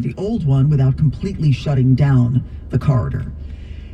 the old one without completely shutting down the corridor.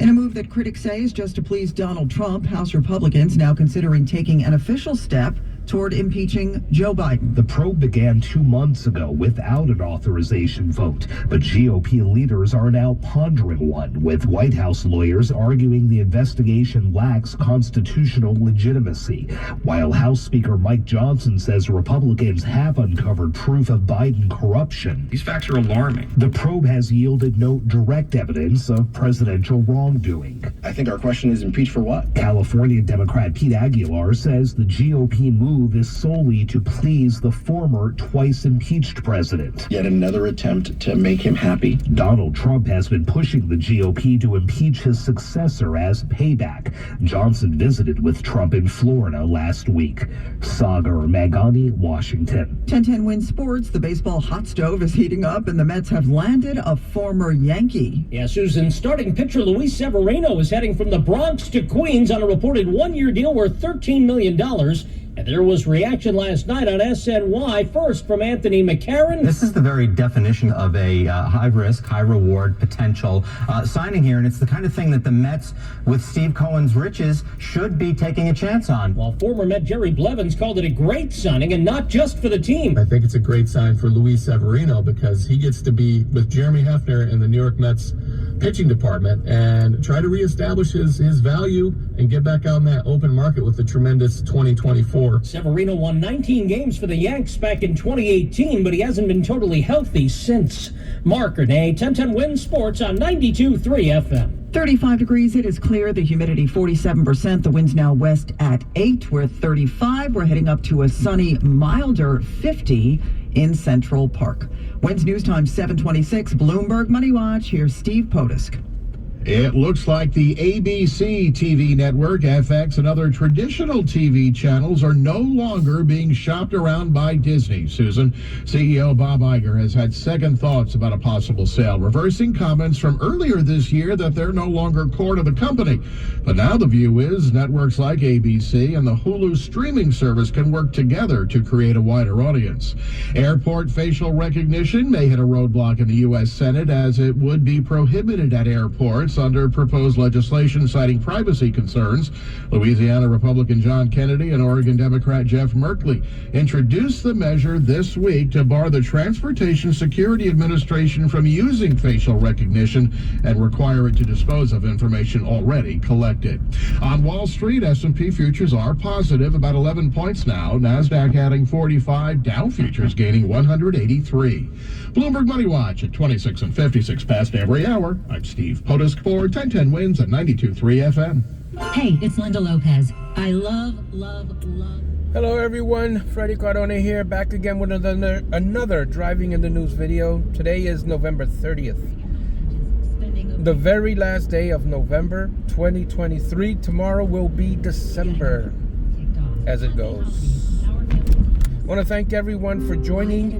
In a move that critics say is just to please Donald Trump, House Republicans now considering taking an official step toward impeaching Joe Biden. The probe began 2 months ago without an authorization vote, but GOP leaders are now pondering one, with White House lawyers arguing the investigation lacks constitutional legitimacy, while House Speaker Mike Johnson says Republicans have uncovered proof of Biden corruption. These facts are alarming. The probe has yielded no direct evidence of presidential wrongdoing. I think our question is impeach for what? California Democrat Pete Aguilar says the GOP move is solely to please the former twice impeached president. Yet another attempt to make him happy. Donald Trump has been pushing the GOP to impeach his successor as payback. Johnson visited with Trump in Florida last week. Sagar Magani, Washington. 1010 Win Sports. The baseball hot stove is heating up and the Mets have landed a former Yankee. Yeah, Susan, starting pitcher Luis Severino is heading from the Bronx to Queens on a reported one-year deal worth $13 million. And there was reaction last night on SNY, first from Anthony McCarron. This is the very definition of a high-risk, high-reward potential signing here, and it's the kind of thing that the Mets, with Steve Cohen's riches, should be taking a chance on. While former Met Jerry Blevins called it a great signing, and not just for the team. I think it's a great sign for Luis Severino because he gets to be with Jeremy Hefner in the New York Mets pitching department and try to reestablish his value and get back out in that open market with the tremendous 2024. Severino won 19 games for the Yanks back in 2018, but he hasn't been totally healthy since. Mark Renee, 1010 Win Sports on 92.3 FM. 35 degrees. It is clear. The humidity 47%. The wind's now west at 8. We're 35. We're heading up to a sunny, milder 50 in Central Park. Winds News Time 726. Bloomberg Money Watch. Here's Steve Potusk. It looks like the ABC TV network, FX, and other traditional TV channels are no longer being shopped around by Disney. Susan, CEO Bob Iger has had second thoughts about a possible sale, reversing comments from earlier this year that they're no longer core to the company. But now the view is networks like ABC and the Hulu streaming service can work together to create a wider audience. Airport facial recognition may hit a roadblock in the U.S. Senate, as it would be prohibited at airports under proposed legislation citing privacy concerns. Louisiana Republican John Kennedy and Oregon Democrat Jeff Merkley introduced the measure this week to bar the Transportation Security Administration from using facial recognition and require it to dispose of information already collected. On Wall Street, S&P futures are positive, about 11 points now. NASDAQ adding 45, Dow futures gaining 183. Bloomberg Money Watch at 26 and 56 past every hour. I'm Steve Potusk for 1010 Wins at 92.3 FM. Hey, it's Linda Lopez. I love. Hello everyone, Freddie Cardone here, back again with another Driving in the News video. Today is November 30th. The very last day of November 2023. Tomorrow will be December, as it goes. I want to thank everyone for joining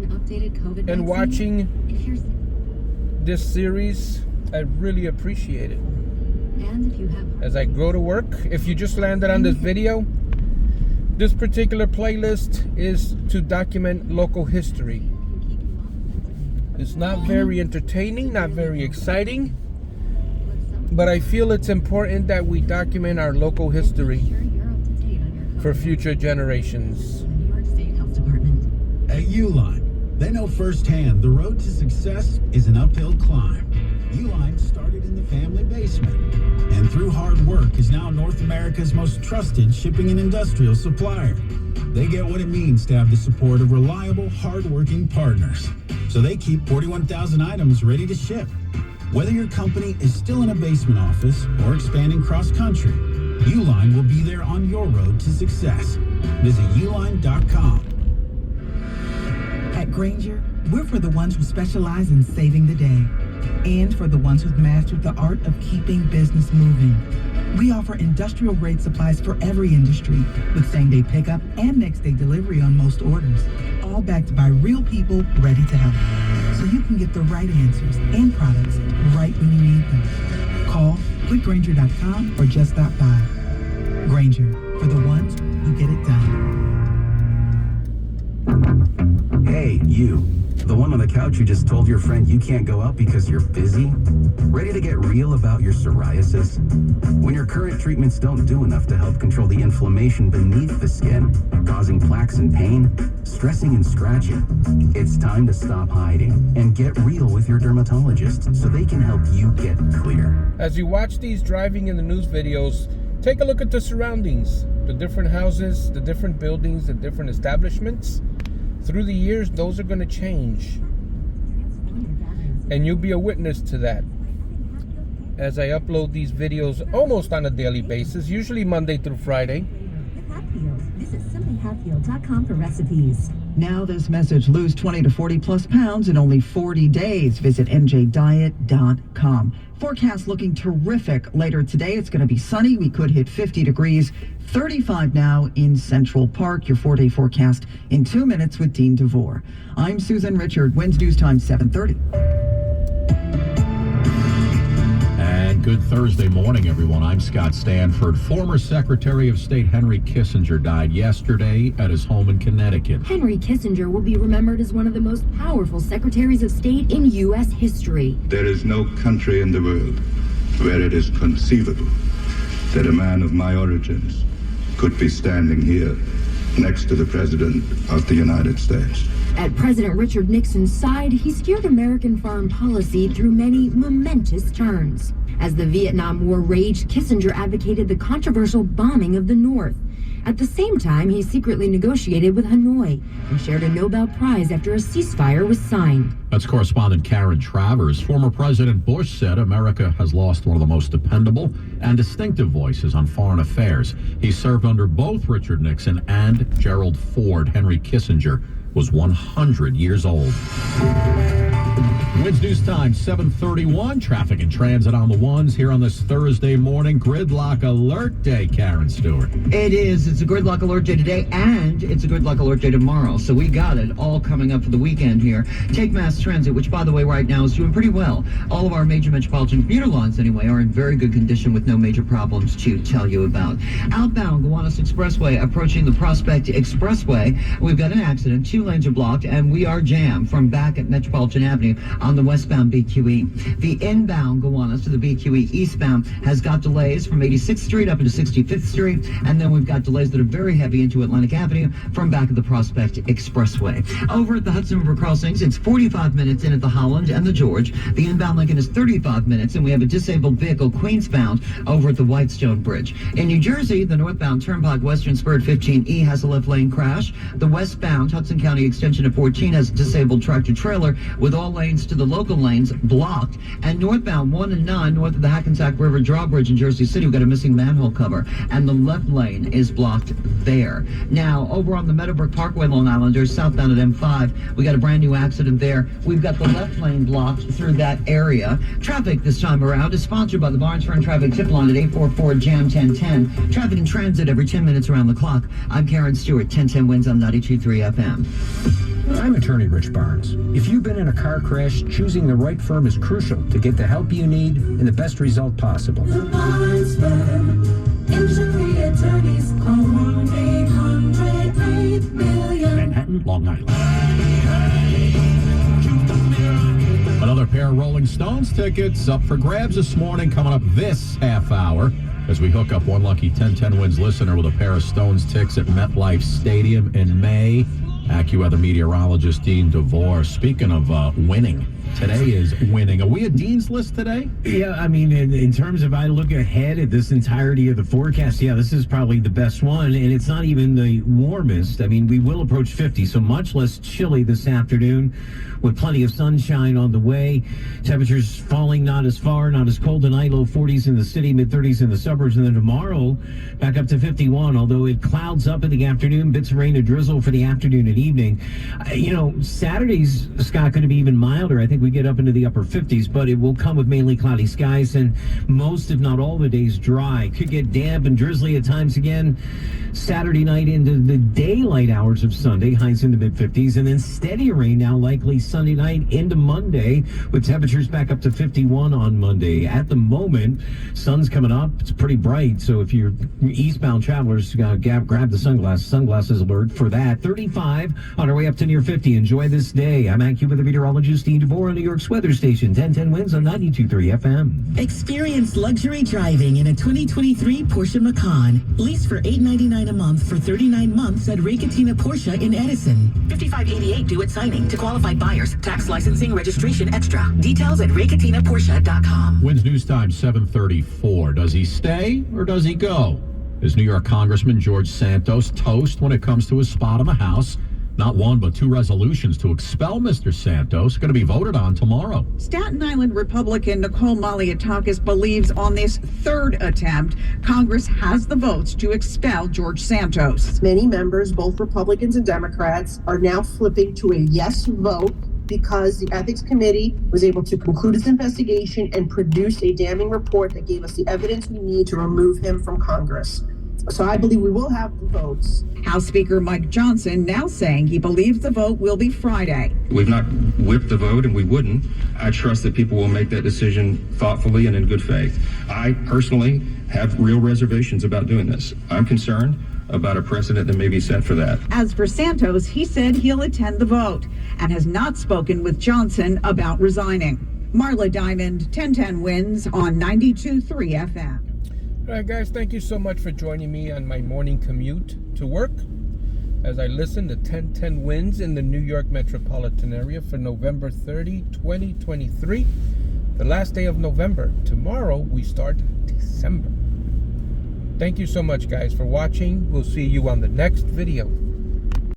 and watching this series. I really appreciate it. As I go to work, if you just landed on this video, this particular playlist is to document local history. It's not very entertaining, not very exciting, but I feel it's important that we document our local history for future generations. At Uline, they know firsthand the road to success is an uphill climb. Uline started in the family basement, and through hard work is now North America's most trusted shipping and industrial supplier. They get what it means to have the support of reliable, hard-working partners. So they keep 41,000 items ready to ship. Whether your company is still in a basement office or expanding cross-country, Uline will be there on your road to success. Visit uline.com. At Grainger, we're for the ones who specialize in saving the day and for the ones who've mastered the art of keeping business moving. We offer industrial-grade supplies for every industry with same-day pickup and next-day delivery on most orders, all backed by real people ready to help, so you can get the right answers and products right when you need them. Call quickgrainger.com or just stop by. Grainger, for the ones who get it done. Hey, you. The one on the couch who just told your friend you can't go out because you're busy? Ready to get real about your psoriasis? When your current treatments don't do enough to help control the inflammation beneath the skin, causing plaques and pain, stressing and scratching, it's time to stop hiding and get real with your dermatologist so they can help you get clear. As you watch these driving in the news videos, take a look at the surroundings, the different houses, the different buildings, the different establishments. Through the years, those are going to change. And you'll be a witness to that as I upload these videos almost on a daily basis, usually Monday through Friday. Visit simplyhatfield.com for recipes. Now this message: lose 20 to 40 plus pounds in only 40 days. Visit njdiet.com. Forecast looking terrific later today. It's going to be sunny. We could hit 50 degrees. 35 now in Central Park. Your 4-day forecast in 2 minutes with Dean DeVore. I'm Susan Richard. Wednesday News Time 7:30. And good Thursday morning, everyone. I'm Scott Stanford. Former Secretary of State Henry Kissinger died yesterday at his home in Connecticut. Henry Kissinger will be remembered as one of the most powerful secretaries of state in U.S. history. There is no country in the world where it is conceivable that a man of my origins could be standing here next to the President of the United States. At President Richard Nixon's side, he steered American foreign policy through many momentous turns. As the Vietnam War raged, Kissinger advocated the controversial bombing of the North. At the same time, he secretly negotiated with Hanoi and shared a Nobel Prize after a ceasefire was signed. That's correspondent Karen Travers. Former President Bush said America has lost one of the most dependable and distinctive voices on foreign affairs. He served under both Richard Nixon and Gerald Ford. Henry Kissinger was 100 years old. Wednesday News Time, 7:31. Traffic and transit on the ones here on this Thursday morning. Gridlock alert day, Karen Stewart. It is. It's a gridlock alert day today, and it's a gridlock alert day tomorrow. So we got it all coming up for the weekend here. Take mass transit, which, by the way, right now is doing pretty well. All of our major metropolitan commuter lines, anyway, are in very good condition with no major problems to tell you about. Outbound Gowanus Expressway approaching the Prospect Expressway. We've got an accident. 2 lanes are blocked, and we are jammed from back at Metropolitan Avenue on the westbound BQE. The inbound Gowanus to the BQE eastbound has got delays from 86th Street up into 65th Street, and then we've got delays that are very heavy into Atlantic Avenue from back of the Prospect Expressway. Over at the Hudson River Crossings, it's 45 minutes in at the Holland and the George. The inbound Lincoln is 35 minutes, and we have a disabled vehicle Queensbound over at the Whitestone Bridge. In New Jersey, the northbound Turnpike Western Spur at 15E has a left lane crash. The westbound Hudson County extension of 14 has a disabled tractor trailer with all lanes to the local lanes blocked. And northbound 1 and 9 north of the Hackensack River drawbridge in Jersey City, we've got a missing manhole cover, and the left lane is blocked there. Now, over on the Meadowbrook Parkway, Long Islanders, southbound at M5, we got a brand new accident there. We've got the left lane blocked through that area. Traffic this time around is sponsored by the Barnes Fern Traffic Tip Line at 844-JAM-1010. Traffic and transit every 10 minutes around the clock. I'm Karen Stewart, 1010 Wins on 92.3 FM. I'm attorney Rich Barnes. If you've been in a car crash, choosing the right firm is crucial to get the help you need and the best result possible. The Barnes Firm, injury attorneys, call 1-800-8-million. Manhattan, Long Island. Another pair of Rolling Stones tickets up for grabs this morning, coming up this half hour as we hook up one lucky 1010 Wins listener with a pair of Stones tickets at MetLife Stadium in May. AccuWeather meteorologist Dean DeVore. Speaking of winning, today is winning. Are we at Dean's list today? Yeah, I mean, in terms of I look ahead at this entirety of the forecast, yeah, this is probably the best one, and it's not even the warmest. I mean, we will approach 50, so much less chilly this afternoon with plenty of sunshine on the way. Temperatures falling not as far, not as cold tonight, low 40s in the city, mid-30s in the suburbs, and then tomorrow back up to 51, although it clouds up in the afternoon, bits of rain and drizzle for the afternoon and evening. Saturday's, Scott, going to be even milder. I think we get up into the upper 50s, but it will come with mainly cloudy skies and most, if not all, the days dry. Could get damp and drizzly at times again Saturday night into the daylight hours of Sunday, highs in the mid-50s, and then steady rain now likely Sunday night into Monday, with temperatures back up to 51 on Monday. At the moment, sun's coming up. It's pretty bright, so if you're eastbound travelers, grab the sunglasses alert for that. 35 on our way up to near 50. Enjoy this day. I'm AccuWeather meteorologist Dean DeVore on New York's weather station, 1010 Winds on 92.3 FM. Experience luxury driving in a 2023 Porsche Macan. Lease for $899 a month for 39 months at Ray Catena Porsche in Edison. $55.88 due at signing. To qualified buyers, tax, licensing, registration extra. Details at raycatenaporsche.com. Wins News Time 7:34. Does he stay or does he go? Is New York Congressman George Santos toast when it comes to his spot in the House? Not one, but two resolutions to expel Mr. Santos going to be voted on tomorrow. Staten Island Republican Nicole Malliotakis believes on this third attempt, Congress has the votes to expel George Santos. Many members, both Republicans and Democrats, are now flipping to a yes vote because the Ethics Committee was able to conclude its investigation and produce a damning report that gave us the evidence we need to remove him from Congress. So I believe we will have the votes. House Speaker Mike Johnson now saying he believes the vote will be Friday. We've not whipped the vote, and we wouldn't. I trust that people will make that decision thoughtfully and in good faith. I personally have real reservations about doing this. I'm concerned about a precedent that may be set for that. As for Santos, he said he'll attend the vote and has not spoken with Johnson about resigning. Marla Diamond, 1010 Winds on 92.3 FM. All right, guys, thank you so much for joining me on my morning commute to work as I listen to 1010 Winds in the New York Metropolitan area for November 30, 2023, the last day of November. Tomorrow, we start December. Thank you so much, guys, for watching. We'll see you on the next video.